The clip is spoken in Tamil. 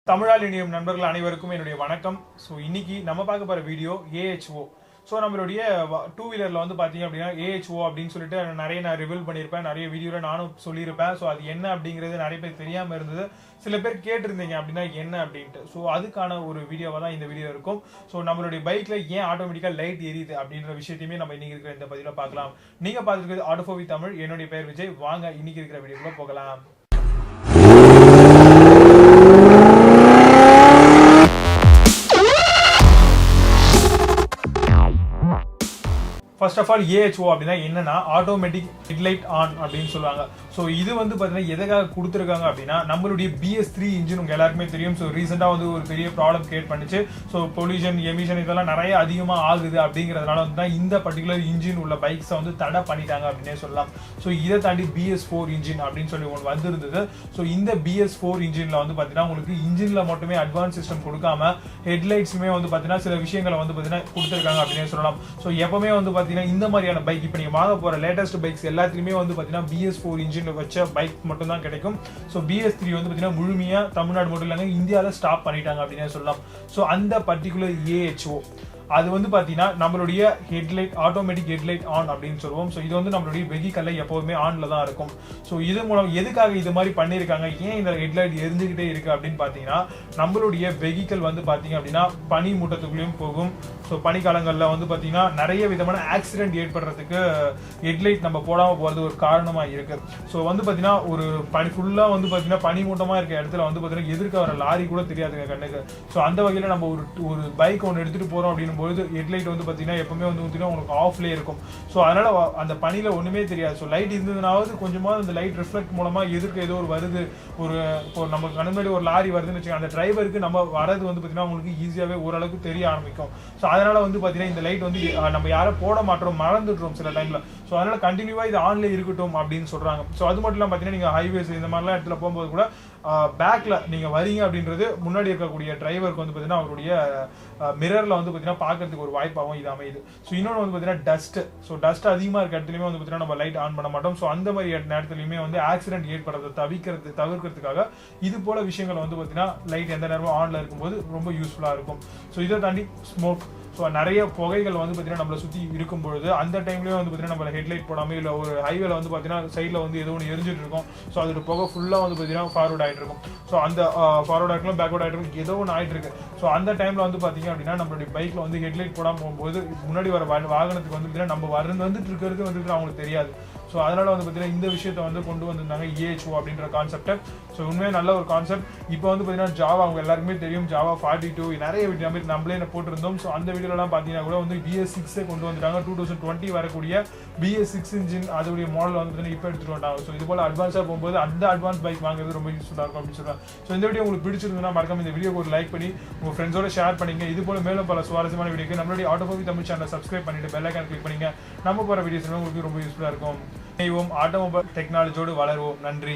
தமிழால் இணையும் நண்பர்கள் அனைவருக்கும் என்னுடைய வணக்கம். ஸோ இன்னைக்கு நம்ம பார்க்க போகிற வீடியோ AHO. ஸோ நம்மளுடைய டூ வீலரில் வந்து பார்த்தீங்க அப்படின்னா AHO அப்படின்னு சொல்லிட்டு நான் ரிவீல் பண்ணியிருப்பேன், நிறைய வீடியோவில் நானும் சொல்லியிருப்பேன். ஸோ அது என்ன அப்படிங்கிறது நிறைய பேர் தெரியாமல் இருந்தது, சில பேர் கேட்டிருந்தீங்க அப்படின்னா என்ன அப்படின்ட்டு. ஸோ அதுக்கான ஒரு வீடியோவாக தான் இந்த வீடியோ இருக்கும். ஸோ நம்மளுடைய பைக்கில் ஏன் ஆட்டோமேட்டிக்காக லைட் எரியுது அப்படின்ற விஷயத்தையுமே நம்ம இன்னைக்கு இருக்கிற இந்த பதிவில் பார்க்கலாம். நீங்கள் பார்த்துருக்கிறது ஆட்டோஃபோவி தமிழ், என்னுடைய பெயர் விஜய். வாங்க இன்னைக்கு இருக்கிற வீடியோக்குள்ள போகலாம். ஃபர்ஸ்ட் ஆஃப் ஆல் AHO அப்படின்னா என்னன்னா ஆட்டோமேட்டிக் ஹெட்லைட் ஆன் அப்படின்னு சொல்லுவாங்க. ஸோ இது வந்து பார்த்தீங்கன்னா எதுக்காக கொடுத்துருக்காங்க அப்படின்னா நம்மளுடைய BS3 இன்ஜின் உங்க எல்லாருக்குமே தெரியும். ஸோ ரீசெண்டாக வந்து ஒரு பெரிய ப்ராப்ளம் கிரியேட் பண்ணிச்சு. ஸோ பொல்யூஷன் எமிஷன் இதெல்லாம் நிறைய அதிகமாக ஆகுது அப்படிங்கிறதுனால வந்து தான் இந்த பர்டிகுலர் இன்ஜின் உள்ள பைக்ஸை வந்து தடை பண்ணிட்டாங்க அப்படின்னே சொல்லலாம். ஸோ இதை தாண்டி BS4 இன்ஜின் அப்படின்னு சொல்லி ஒன்று வந்திருந்தது. ஸோ இந்த BS4 இன்ஜினில் வந்து பார்த்தீங்கன்னா உங்களுக்கு இன்ஜினில் மட்டுமே அட்வான்ஸ் சிஸ்டம் கொடுக்காம ஹெட்லைட்ஸுமே வந்து பார்த்தீங்கன்னா சில விஷயங்களை வந்து பார்த்தீங்கன்னா கொடுத்துருக்காங்க அப்படின்னே சொல்லலாம். ஸோ எப்பவுமே வந்து பார்த்தீங்கன்னா இந்த மாதிரியான பைக் இப்போ நீங்க வாங்க போற லேட்டஸ்ட் பைக்ஸ் எல்லாத்துலயுமே வந்து பாத்தீங்கன்னா BS4 இன்ஜின் வச்ச பைக் மட்டும் தான் கிடைக்கும். ஸோ BS3 வந்து பாத்தீங்கன்னா முழுமையா தமிழ்நாடு மட்டும் இல்லாம இந்தியாவில ஸ்டாப் பண்ணிட்டாங்க அப்படின்னு சொல்லலாம். ஸோ அந்த பர்டிகுலர் AHO அது வந்து பாத்தீங்கன்னா நம்மளுடைய ஹெட்லைட் ஆட்டோமேட்டிக் ஹெட்லைட் ஆன் அப்படின்னு சொல்லுவோம். ஸோ இது வந்து நம்மளுடைய வெஹிக்கல்ல எப்போதுமே ஆன்ல தான் இருக்கும். ஸோ இது மூலம் எதுக்காக இது மாதிரி பண்ணியிருக்காங்க, ஏன் இந்த ஹெட்லைட் எரிஞ்சுக்கிட்டே இருக்கு அப்படின்னு பாத்தீங்கன்னா நம்மளுடைய வெஹிக்கல் வந்து பாத்தீங்க அப்படின்னா பனி மூட்டத்துக்குள்ளேயும் போகும். ஸோ பனிக்காலங்களில் வந்து பாத்தீங்கன்னா நிறைய விதமான ஆக்சிடென்ட் ஏற்படுறதுக்கு ஹெட்லைட் நம்ம போடாம போறது ஒரு காரணமா இருக்கு. ஸோ வந்து பாத்தீங்கன்னா ஒரு பனி ஃபுல்லா வந்து பாத்தீங்கன்னா பனி மூட்டமா இருக்க இடத்துல வந்து பாத்தீங்கன்னா எதிர்க்க வர லாரி கூட தெரியாதுங்க கண்ணுக்கு. ஸோ அந்த வகையில நம்ம ஒரு பைக் ஒன்று எடுத்துட்டு போறோம் அப்படின்னு ஹெட்லைட் வந்து பாத்தீங்கன்னா எப்பவுமே வந்து உங்களுக்கு ஆஃப்லயே இருக்கும். ஸோ அதனால அந்த பனியில ஒண்ணுமே தெரியாது. ஸோ லைட் இருந்ததுனாவது கொஞ்சமாவது அந்த லைட் ரிஃப்ளெக்ட் மூலமா எதிர்க்க ஏதோ ஒரு வருது, ஒரு நம்ம கண்ணுமாடி ஒரு லாரி வருதுன்னு வச்சுக்கோங்க, அந்த டிரைவருக்கு நம்ம வரது வந்து பாத்தீங்கன்னா உங்களுக்கு ஈஸியாவே ஓரளவுக்கு தெரிய ஆரம்பிக்கும். ஸோ அதனால வந்து பாத்தீங்கன்னா இந்த லைட் வந்து நம்ம யாரும் போட மாட்டோம், மறந்துடுறோம் சில டைம்ல. ஸோ அதனால கண்டினியூவா இது ஆன்ல இருக்கட்டும் அப்படின்னு சொல்றாங்க. ஸோ அது மட்டும் இல்லாம பாத்தீங்கன்னா நீங்க ஹைவேஸ் இந்த மாதிரிலாம் இடத்துல போகும்போது கூட பேக்ல நீங்க வரீங்க அப்படின்றது முன்னாடி இருக்கக்கூடிய டிரைவருக்கு வந்து பாத்தீங்கன்னா அவருடைய மிரர்ல வந்து பாத்தீங்கன்னா பாக்குறதுக்கு ஒரு வாய்ப்பாகவும் இது அமையுது. ஸோ இன்னொன்று வந்து பாத்தீங்கன்னா டஸ்ட். ஸோ டஸ்ட் அதிகமா இருக்க இடத்துலயுமே வந்து பாத்தீங்கன்னா நம்ம லைட் ஆன் பண்ண மாட்டோம். ஸோ அந்த மாதிரி நேரத்துலயுமே வந்து ஆக்சிடென்ட் ஏற்படுறதை தவிர்க்கிறதுக்காக இது போல விஷயங்கள் வந்து பாத்தீங்கன்னா லைட் எந்த நேரமும் ஆன்ல இருக்கும்போது ரொம்ப யூஸ்ஃபுல்லா இருக்கும். ஸோ இதை தாண்டி ஸ்மோக். ஸோ நிறைய புகைகள் வந்து பார்த்தீங்கன்னா நம்மளை சுற்றி இருக்கும் பொழுது அந்த டைம்லேயே வந்து பார்த்தீங்கன்னா நம்மள ஹெட்லைட் போடாமல் இல்லை ஒரு ஹைவேல வந்து பார்த்தீங்கன்னா சைடில் வந்து ஏதோ ஒன்று எரிஞ்சிட்டு இருக்கும். ஸோ அதோட புகை ஃபுல்லாக வந்து பார்த்தீங்கன்னா ஃபார்வர்ட் ஆகிட்டு இருக்கும். ஸோ அந்த ஃபார்வர்ட் ஆகிருக்கும், பேக்வர்ட் ஆகிட்டு இருக்கும், ஏதோ ஒன்று ஆகிட்டு இருக்கு. ஸோ அந்த டைமில் வந்து பார்த்தீங்க அப்படின்னா நம்மளுடைய பைக்கில் வந்து ஹெட்லைட் போடாமல் போகும்போது முன்னாடி வர வாகனத்துக்கு வந்து பார்த்தீங்கன்னா நம்ம வந்துட்டு இருக்கிறது வந்துட்டு அவங்களுக்கு தெரியாது. ஸோ அதனால வந்து பார்த்தீங்கன்னா இந்த விஷயத்தை வந்து கொண்டு வந்திருந்தாங்க AHO அப்படின்ற கான்செப்டை. ஸோ உண்மையாக நல்ல ஒரு கான்செப்ட். இப்போ வந்து பார்த்தீங்கன்னா ஜாவா அவங்க எல்லாருக்குமே தெரியும், ஜாவா 42 நிறைய வீடியோ நம்மளே போட்டிருந்தோம். ஸோ அந்த வீடியோலாம் பார்த்தீங்கன்னா கூட வந்து BS6 கொண்டு வந்துட்டாங்க. 2020 வரக்கூடிய BS6 இன்ஜின் அதோடைய மாடல் வந்து பார்த்தீங்கன்னா இப்போ எடுத்துட்டு வந்தாங்க. ஸோ இது போல அட்வான்ஸாக போகும்போது அந்த அட்வான்ஸ் பைக் வாங்குறது ரொம்ப யூஸ்ஃபுல்லாக இருக்கும் அப்படின்னு சொல்றாங்க. ஸோ இந்த வீடியோ உங்களுக்கு பிடிச்சிருந்ததுன்னா மறக்காம இந்த வீடியோக்கு ஒரு லைக் பண்ணி உங்க ஃப்ரெண்ட்ஸோட ஷேர் பண்ணிங்க. இது போல மேலும் பல சுவாரஸ்யமான வீடியோக்கு நம்மளுடைய ஆட்டோஃபோவி தமிழ் சேனலை சப்ஸ்கிரைப் பண்ணிட்டு பெல் ஐகான் கிளிக் பண்ணிங்க. நம்ம போகிற வீடியோஸ் உங்களுக்கு ரொம்ப யூஸ்ஃபுல்லாக இருக்கும். ஆட்டோமொபைல் டெக்னாலஜியோடு வளருவோம். நன்றி.